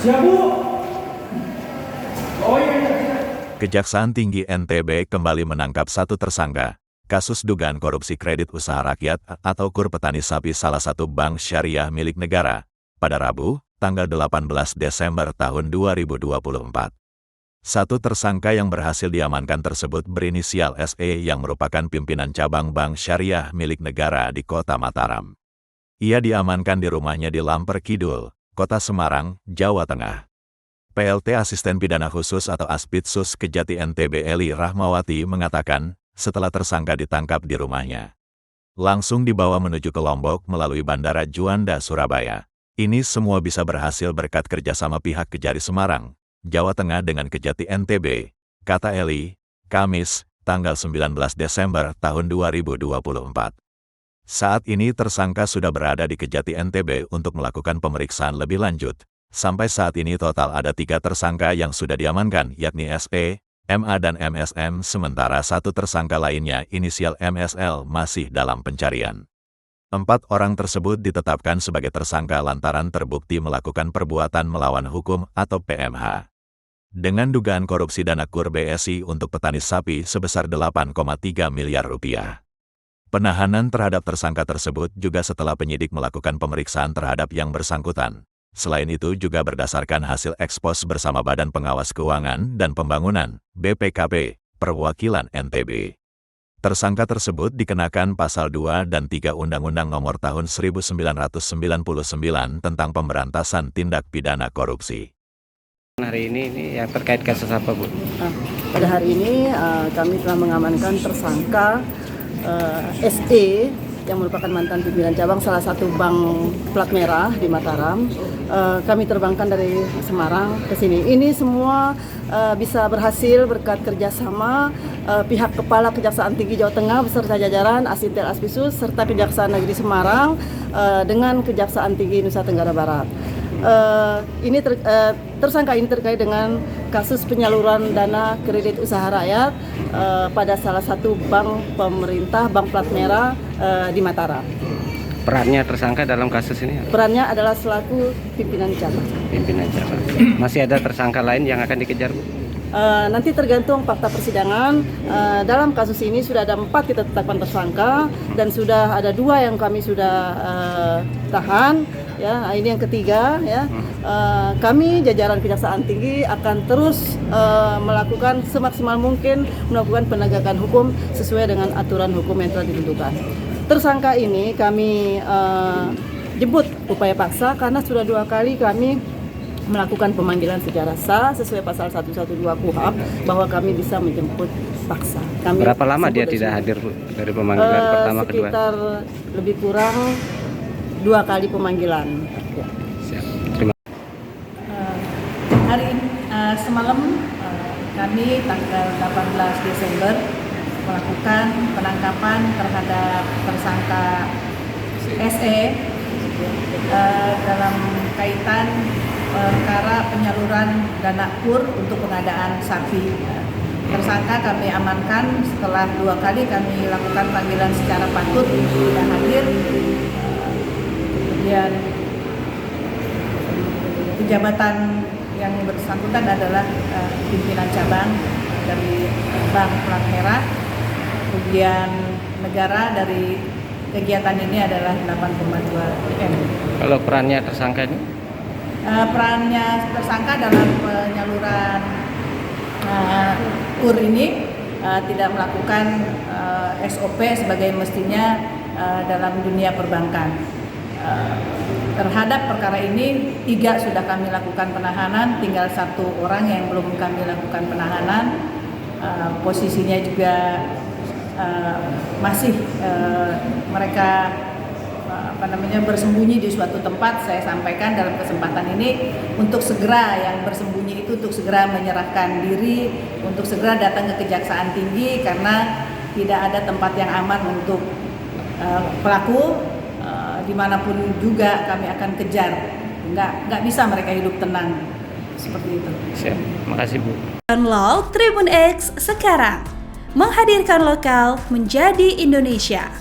Siap, Bu. Oh iya. Kejaksaan Tinggi NTB kembali menangkap satu tersangka kasus dugaan korupsi kredit usaha rakyat atau KUR petani sapi salah satu bank syariah milik negara pada Rabu, tanggal 18 Desember tahun 2024. Satu tersangka yang berhasil diamankan tersebut berinisial SE yang merupakan pimpinan cabang bank syariah milik negara di Kota Mataram. Ia diamankan di rumahnya di Lamper Kidul, Kota Semarang, Jawa Tengah. PLT Asisten Pidana Khusus atau Aspidsus Kejati NTB Eli Rahmawati mengatakan, setelah tersangka ditangkap di rumahnya, langsung dibawa menuju ke Lombok melalui Bandara Juanda, Surabaya. Ini semua bisa berhasil berkat kerjasama pihak Kejari Semarang, Jawa Tengah dengan Kejati NTB, kata Eli, Kamis, tanggal 19 Desember tahun 2024. Saat ini tersangka sudah berada di Kejati NTB untuk melakukan pemeriksaan lebih lanjut. Sampai saat ini total ada 3 tersangka yang sudah diamankan, yakni SE, MA dan MSM, sementara satu tersangka lainnya inisial MSL masih dalam pencarian. 4 orang tersebut ditetapkan sebagai tersangka lantaran terbukti melakukan perbuatan melawan hukum atau PMH. Dengan dugaan korupsi dana KUR BSI untuk petani sapi sebesar 8,3 miliar rupiah. Penahanan terhadap tersangka tersebut juga setelah penyidik melakukan pemeriksaan terhadap yang bersangkutan. Selain itu juga berdasarkan hasil ekspos bersama Badan Pengawas Keuangan dan Pembangunan, BPKP, Perwakilan NTB. Tersangka tersebut dikenakan Pasal 2 dan 3 Undang-Undang Nomor Tahun 1999 tentang Pemberantasan Tindak Pidana Korupsi. Hari ini yang terkait kasus apa, Bu? Pada hari ini kami telah mengamankan tersangka SE yang merupakan mantan pimpinan cabang salah satu bank plat merah di Mataram. Kami terbangkan dari Semarang ke sini. Ini semua bisa berhasil berkat kerjasama pihak Kepala Kejaksaan Tinggi Jawa Tengah beserta jajaran Asintel Aspidsus serta Kejaksaan Negeri Semarang dengan Kejaksaan Tinggi Nusa Tenggara Barat. Tersangka ini terkait dengan kasus penyaluran dana kredit usaha rakyat pada salah satu bank pemerintah, bank plat merah di Mataram. Perannya tersangka dalam kasus ini? Perannya adalah selaku pimpinan cabang. Pimpinan cabang. Masih ada tersangka lain yang akan dikejar, Bu? Nanti tergantung fakta persidangan. Dalam kasus ini sudah ada 4 kita tetapkan tersangka dan sudah ada 2 yang kami sudah tahan. Ya, ini yang ketiga. Ya, kami jajaran Kejaksaan Tinggi akan terus melakukan semaksimal mungkin melakukan penegakan hukum sesuai dengan aturan hukum yang telah ditentukan. Tersangka ini kami jemput upaya paksa karena sudah 2 kali kami melakukan pemanggilan secara sah sesuai pasal 112 KUHP bahwa kami bisa menjemput paksa. Berapa lama dia tidak hadir, Bu, dari pemanggilan pertama kedua? Sekitar lebih kurang 2 kali pemanggilan. Ya. Siap. Terima Hari ini semalam kami tanggal 18 Desember melakukan penangkapan terhadap tersangka SE dalam kaitan perkara penyaluran dana KUR untuk pengadaan sapi. Tersangka kami amankan setelah 2 kali kami lakukan panggilan secara patut tidak hadir. Kemudian pejabatan yang bersangkutan adalah pimpinan cabang dari Bank Plat Merah. Kemudian negara dari kegiatan ini adalah 8,2 M. Kalau perannya tersangka ini? Perannya tersangka dalam penyaluran KUR ini tidak melakukan SOP sebagai mestinya dalam dunia perbankan. Terhadap perkara ini 3 sudah kami lakukan penahanan, tinggal 1 orang yang belum kami lakukan penahanan. Posisinya juga masih mereka bersembunyi di suatu tempat. Saya sampaikan dalam kesempatan ini untuk segera yang bersembunyi itu untuk segera menyerahkan diri, untuk segera datang ke Kejaksaan Tinggi karena tidak ada tempat yang aman untuk pelaku. Dimanapun juga kami akan kejar. Nggak bisa mereka hidup tenang seperti itu. Siap. Makasih, Bu. Download Tribun X sekarang, menghadirkan lokal menjadi Indonesia.